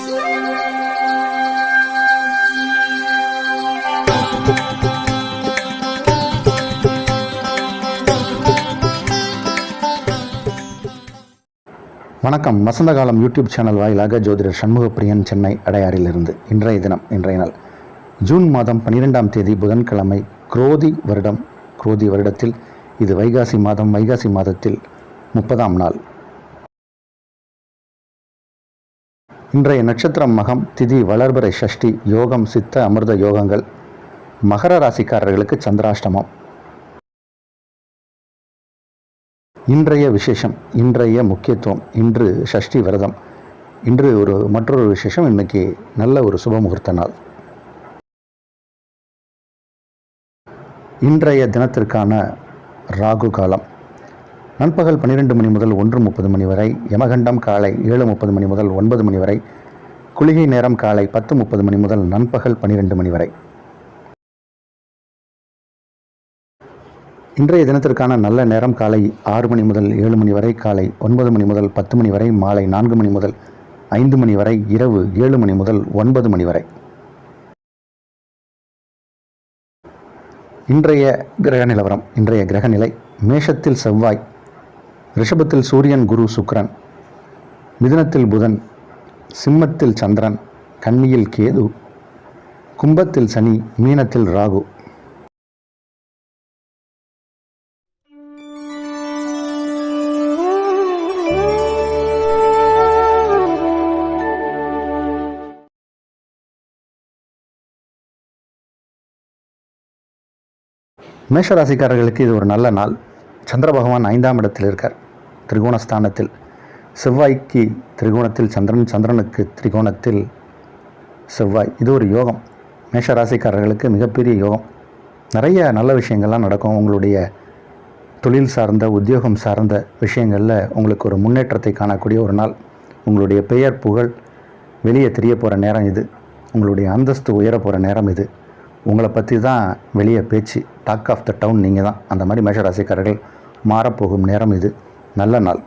வணக்கம். வசந்தகாலம் YouTube channel வாயிலாக ஜோதிடர் சண்முகப்பிரியன், சென்னை அடையாறிலிருந்து. இன்றைய தினம், இன்றைய நாள் ஜூன் மாதம் 12ஆம் தேதி புதன்கிழமை, குரோதி வருடத்தில் இது வைகாசி மாதம். வைகாசி மாதத்தில் 30ஆம் நாள். இன்றைய நட்சத்திரம் மகம், திதி வளர்பிறை சஷ்டி, யோகம் சித்த அமிர்த யோகங்கள். மகர ராசிக்காரர்களுக்கு சந்திராஷ்டமம். இன்றைய விசேஷம், இன்றைய முக்கியத்துவம், இன்று சஷ்டி விரதம். இன்று மற்றொரு விசேஷம், இன்னைக்கு நல்ல ஒரு சுப முகூர்த்த நாள். இன்றைய தினத்திற்கான ராகு காலம் நண்பகல் 12 மணி முதல் 1:30 மணி வரை, யமகண்டம் காலை 7:30 மணி முதல் 9 மணி வரை, குளிகை நேரம் காலை 10:30 மணி முதல் நண்பகல் 12 மணி வரை. இன்றைய தினத்திற்கான நல்ல நேரம் காலை 6 மணி முதல் 7 மணி வரை, காலை 9 மணி முதல் 10 மணி வரை, மாலை 4 மணி முதல் 5 மணி வரை, இரவு 7 மணி முதல் 9 மணி வரை. இன்றைய கிரக நிலவரம், இன்றைய கிரக நிலை: மேஷத்தில் செவ்வாய், ரிஷபத்தில் சூரியன், குரு, சுக்கிரன், மிதுனத்தில் புதன், சிம்மத்தில் சந்திரன், கன்னியில் கேது, கும்பத்தில் சனி, மீனத்தில் ராகு. மேஷராசிக்காரர்களுக்கு இது ஒரு நல்ல நாள். சந்திர பகவான் 5ஆம் இடத்தில் இருக்கார், திரிகோணஸ்தானத்தில். செவ்வாய்க்கு திரிகோணத்தில் சந்திரன், சந்திரனுக்கு திரிகோணத்தில் செவ்வாய். இது ஒரு யோகம். மேஷராசிக்காரர்களுக்கு மிகப்பெரிய யோகம். நிறைய நல்ல விஷயங்கள்லாம் நடக்கும். உங்களுடைய தொழில் சார்ந்த, உத்தியோகம் சார்ந்த விஷயங்களில் உங்களுக்கு ஒரு முன்னேற்றத்தை காணக்கூடிய ஒரு நாள். உங்களுடைய பெயர் புகழ் வெளியே தெரிய போகிற நேரம் இது. உங்களுடைய அந்தஸ்து உயர போகிற நேரம் இது. உங்களை பற்றி தான் வெளியே பேச்சு, டாக் ஆஃப் த டவுன் நீங்கள் தான். அந்த மாதிரி மேஷராசிக்காரர்கள் மாறப்போகும் நேரம் இது. நல்ல நாள்.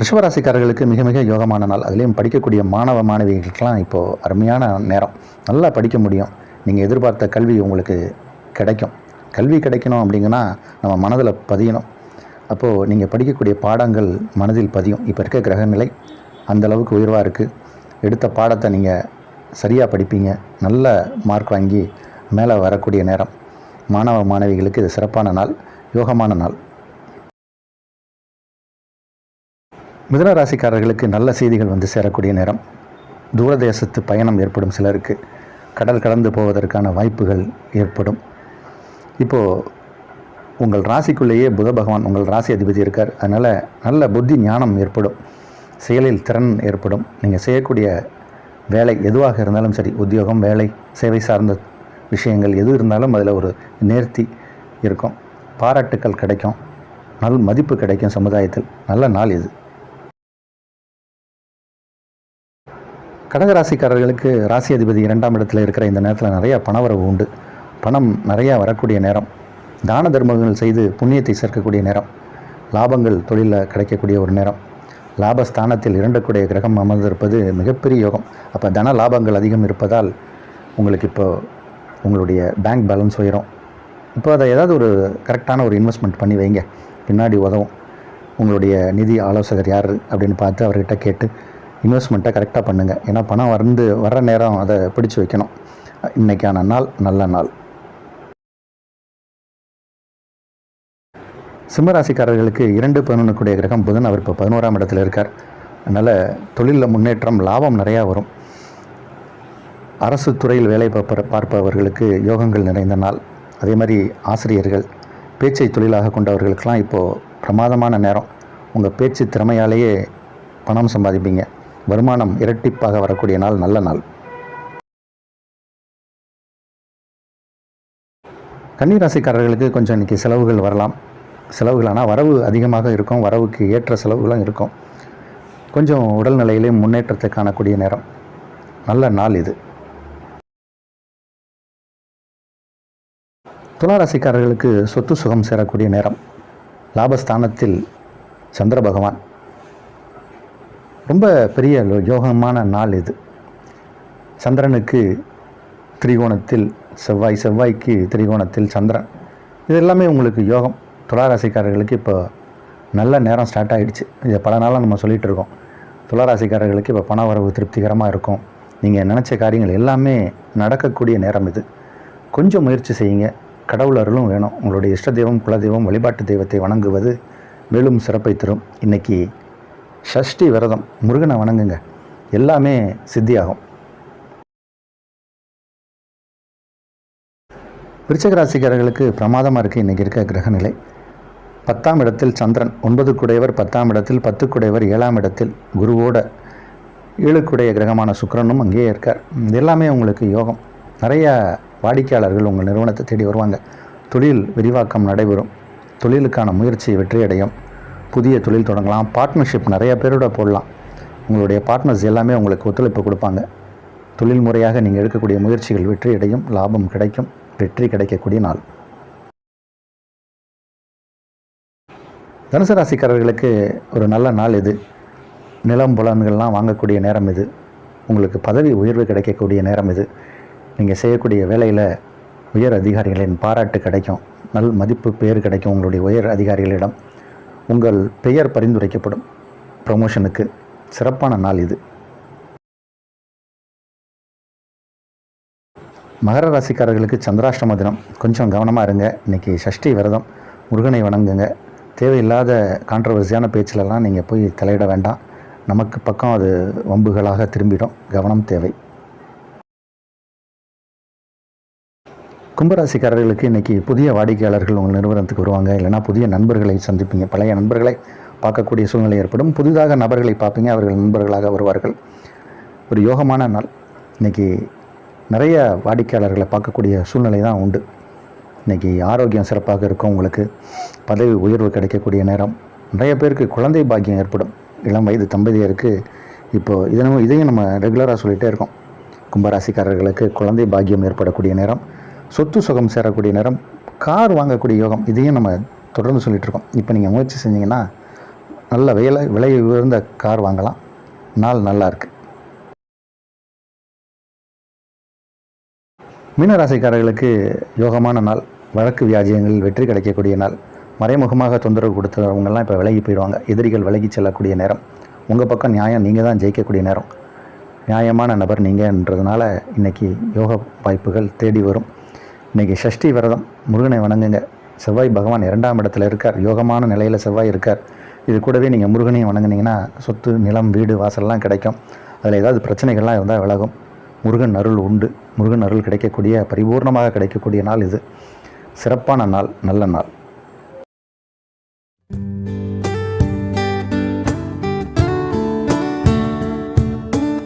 ரிஷபராசிக்காரர்களுக்கு மிக மிக யோகமான நாள். அதுலேயும் படிக்கக்கூடிய மாணவ மாணவிகளுக்கெல்லாம் இப்போது அருமையான நேரம். நல்லா படிக்க முடியும். நீங்கள் எதிர்பார்த்த கல்வி உங்களுக்கு கிடைக்கும். கல்வி கிடைக்கணும் அப்படிங்கன்னா நம்ம மனதில் பதியணும். அப்போது நீங்கள் படிக்கக்கூடிய பாடங்கள் மனதில் பதியும். இப்போ இருக்க கிரகநிலை அந்தளவுக்கு உயர்வாக இருக்குது. எடுத்த பாடத்தை நீங்கள் சரியாக படிப்பீங்க. நல்ல மார்க் வாங்கி மேலே வரக்கூடிய நேரம். மாணவ மாணவிகளுக்கு இது சிறப்பான நாள், யோகமான நாள். மிதுன ராசிக்காரர்களுக்கு நல்ல செய்திகள் வந்து சேரக்கூடிய நேரம். தூரதேசத்து பயணம் ஏற்படும். சிலருக்கு கடல் கடந்து போவதற்கான வாய்ப்புகள் ஏற்படும். இப்போது உங்கள் ராசிக்குள்ளேயே புத பகவான் உங்கள் ராசி அதிபதி இருக்கார். அதனால் நல்ல புத்தி ஞானம் ஏற்படும். செயலில் திறன் ஏற்படும். நீங்கள் செய்யக்கூடிய வேலை எதுவாக இருந்தாலும் சரி, உத்தியோகம், வேலை, சேவை சார்ந்த விஷயங்கள் எது இருந்தாலும் அதில் ஒரு நேர்த்தி இருக்கும். பாராட்டுக்கள் கிடைக்கும். நல் மதிப்பு கிடைக்கும் சமுதாயத்தில். நல்ல நாள் இது. கடகராசிக்காரர்களுக்கு ராசி அதிபதி 2ஆம் இடத்தில் இருக்கிற இந்த நேரத்தில் நிறையா பணவரவு உண்டு. பணம் நிறையா வரக்கூடிய நேரம். தான தர்மங்கள் செய்து புண்ணியத்தை சேர்க்கக்கூடிய நேரம். லாபங்கள் தொழிலில் கிடைக்கக்கூடிய ஒரு நேரம். லாபஸ்தானத்தில் 2 கூடிய கிரகம் அமர்ந்திருப்பது மிகப்பெரிய யோகம். அப்போ தன லாபங்கள் அதிகம் இருப்பதால் உங்களுக்கு இப்போ உங்களுடைய பேங்க் பேலன்ஸ் உயரும். இப்போ அதை ஏதாவது ஒரு கரெக்டான ஒரு இன்வெஸ்ட்மெண்ட் பண்ணி வைங்க, பின்னாடி உதவும். உங்களுடைய நிதி ஆலோசகர் யார் அப்படின்னு பார்த்து அவர்கிட்ட கேட்டு இன்வெஸ்ட்மெண்ட்டை கரெக்டாக பண்ணுங்கள். ஏன்னா பணம் வர்ற நேரம் அதை பிடிச்சி வைக்கணும். இன்றைக்கான நாள் நல்ல நாள். சிம்மராசிக்காரர்களுக்கு 2-11 கூடிய கிரகம் புதன். அவர் இப்போ 11ஆம் இடத்தில் இருக்கார். அதனால் தொழிலில் முன்னேற்றம், லாபம் நிறையா வரும். அரசு துறையில் வேலை பார்ப்பவர்களுக்கு யோகங்கள் நிறைந்த நாள். அதே மாதிரி ஆசிரியர்கள், பேச்சை தொழிலாக கொண்டவர்களுக்கெல்லாம் இப்போது பிரமாதமான நேரம். உங்கள் பேச்சு திறமையாலேயே பணம் சம்பாதிப்பீங்க. வருமானம் இரட்டிப்பாக வரக்கூடிய நாள், நல்ல நாள். கன்னிராசிக்காரர்களுக்கு கொஞ்சம் இன்றைக்கி செலவுகள் வரலாம். செலவுகளானால் வரவு அதிகமாக இருக்கும். வரவுக்கு ஏற்ற செலவுகளும் இருக்கும். கொஞ்சம் உடல்நிலையிலேயும் முன்னேற்றத்தை காணக்கூடிய நேரம். நல்ல நாள் இது. துளாராசிக்காரர்களுக்கு சொத்து சுகம் சேரக்கூடிய நேரம். லாபஸ்தானத்தில் சந்திர பகவான். ரொம்ப பெரிய யோகமான நாள் இது. சந்திரனுக்கு திரிகோணத்தில் செவ்வாய், செவ்வாய்க்கு திரிகோணத்தில் சந்திரன், இது எல்லாமே உங்களுக்கு யோகம். துளாராசிக்காரர்களுக்கு இப்போ நல்ல நேரம் ஸ்டார்ட் ஆகிடுச்சு. இதை பல நாளாக நம்ம சொல்லிகிட்டு இருக்கோம். துளாராசிக்காரர்களுக்கு இப்போ பண வரவு திருப்திகரமாக இருக்கும். நீங்கள் நினச்ச காரியங்கள் எல்லாமே நடக்கக்கூடிய நேரம் இது. கொஞ்சம் முயற்சி செய்யுங்க. கடவுள் அருளும் வேணும். உங்களுடைய இஷ்ட தெய்வம், குலதெய்வம், வழிபாட்டு தெய்வத்தை வணங்குவது மேலும் சிறப்பை தரும். இன்றைக்கி சஷ்டி விரதம், முருகனை வணங்குங்க, எல்லாமே சித்தியாகும். விருச்சிக ராசிக்காரர்களுக்கு பிரமாதமாக இருக்குது இன்றைக்கி இருக்க கிரகநிலை. 10ஆம் இடத்தில் சந்திரன், 9 குடையவர் 10ஆம் இடத்தில், 10 குடையவர் 7ஆம் இடத்தில், குருவோட 7 குடைய கிரகமான சுக்கிரனும் அங்கேயே இருக்கார். இது எல்லாமே உங்களுக்கு யோகம். நிறைய வாடிக்கையாளர்கள் உங்கள் நிறுவனத்தை தேடி வருவாங்க. தொழில் விரிவாக்கம் நடைபெறும். தொழிலுக்கான முயற்சி வெற்றியடையும். புதிய தொழில் தொடங்கலாம். பார்ட்னர்ஷிப் நிறைய பேரோட போடலாம். உங்களுடைய பார்ட்னர்ஸ் எல்லாமே உங்களுக்கு ஒத்துழைப்பு கொடுப்பாங்க. தொழில் முறையாக நீங்கள் எடுக்கக்கூடிய முயற்சிகள் வெற்றியடையும். லாபம் கிடைக்கும். வெற்றி கிடைக்கக்கூடிய நாள். தனுசு ராசிக்காரர்களுக்கு ஒரு நல்ல நாள் இது. நிலம் புலன்கள்லாம் வாங்கக்கூடிய நேரம் இது. உங்களுக்கு பதவி உயர்வு கிடைக்கக்கூடிய நேரம் இது. நீங்கள் செய்யக்கூடிய வேலையில் உயர் அதிகாரிகளின் பாராட்டு கிடைக்கும். நல் மதிப்பு பேர் கிடைக்கும். உங்களுடைய உயர் அதிகாரிகளிடம் உங்கள் பெயர் பரிந்துரைக்கப்படும். ப்ரமோஷனுக்கு சிறப்பான நாள் இது. மகர ராசிக்காரர்களுக்கு சந்திராஷ்டம தினம். கொஞ்சம் கவனமாக இருங்க. இன்றைக்கி சஷ்டி விரதம், முருகனை வணங்குங்க. தேவையில்லாத கான்ட்ரவர்சியான பேச்சிலெல்லாம் நீங்கள் போய் தலையிட வேண்டாம். நமக்கு பக்கம் அது வம்புகளாக திரும்பிடும். கவனம் தேவை. கும்பராசிக்காரர்களுக்கு இன்றைக்கி புதிய வாடிக்கையாளர்கள் உங்கள் நிறுவனத்துக்கு வருவாங்க. இல்லைனா புதிய நண்பர்களை சந்திப்பீங்க. பழைய நண்பர்களை பார்க்கக்கூடிய சூழ்நிலை ஏற்படும். புதிதாக நபர்களை பார்ப்பீங்க. அவர்கள் நண்பர்களாக வருவார்கள். ஒரு யோகமான நாள். இன்றைக்கி நிறைய வாடிக்கையாளர்களை பார்க்கக்கூடிய சூழ்நிலை தான் உண்டு. இன்றைக்கி ஆரோக்கியம் சிறப்பாக இருக்கும். உங்களுக்கு பதவி உயர்வு கிடைக்கக்கூடிய நேரம். நிறைய பேருக்கு குழந்தை பாக்கியம் ஏற்படும். இளம் வயது தம்பதியருக்கு இப்போது இதையும் நம்ம ரெகுலராக சொல்லிகிட்டே இருக்கோம். கும்பராசிக்காரர்களுக்கு குழந்தை பாக்கியம் ஏற்படக்கூடிய நேரம். சொத்து சுகம் சேரக்கூடிய நேரம். கார் வாங்கக்கூடிய யோகம். இதையும் நம்ம தொடர்ந்து சொல்லிகிட்டு இருக்கோம். இப்போ நீங்கள் முயற்சி செஞ்சீங்கன்னா நல்ல விலை உயர்ந்த கார் வாங்கலாம். நாள் நல்லா இருக்குது. மீனராசிக்காரர்களுக்கு யோகமான நாள். வழக்கு வியாஜியங்களில் வெற்றி கிடைக்கக்கூடிய நாள். மறைமுகமாக தொந்தரவு கொடுத்தவங்கெல்லாம் இப்போ விலகி போயிடுவாங்க. எதிரிகள் விலகி செல்லக்கூடிய நேரம். உங்கள் பக்கம் நியாயம், நீங்கள் தான் ஜெயிக்கக்கூடிய நேரம். நியாயமான நபர் நீங்கன்றதுனால இன்றைக்கி யோக வாய்ப்புகள் தேடி வரும். இன்றைக்கி சஷ்டி விரதம், முருகனை வணங்குங்க. செவ்வாய் பகவான் 2ஆம் இடத்துல இருக்கார். யோகமான நிலையில் செவ்வாய் இருக்கார். இது கூடவே நீங்கள் முருகனையும் வணங்குனீங்கன்னா சொத்து, நிலம், வீடு, வாசல்லாம் கிடைக்கும். அதில் ஏதாவது பிரச்சனைகள்லாம் இருந்தால் விலகும். முருகன் அருள் உண்டு. முருகன் அருள் கிடைக்கக்கூடிய, பரிபூர்ணமாக கிடைக்கக்கூடிய நாள் இது. சிறப்பான நாள், நல்ல நாள்.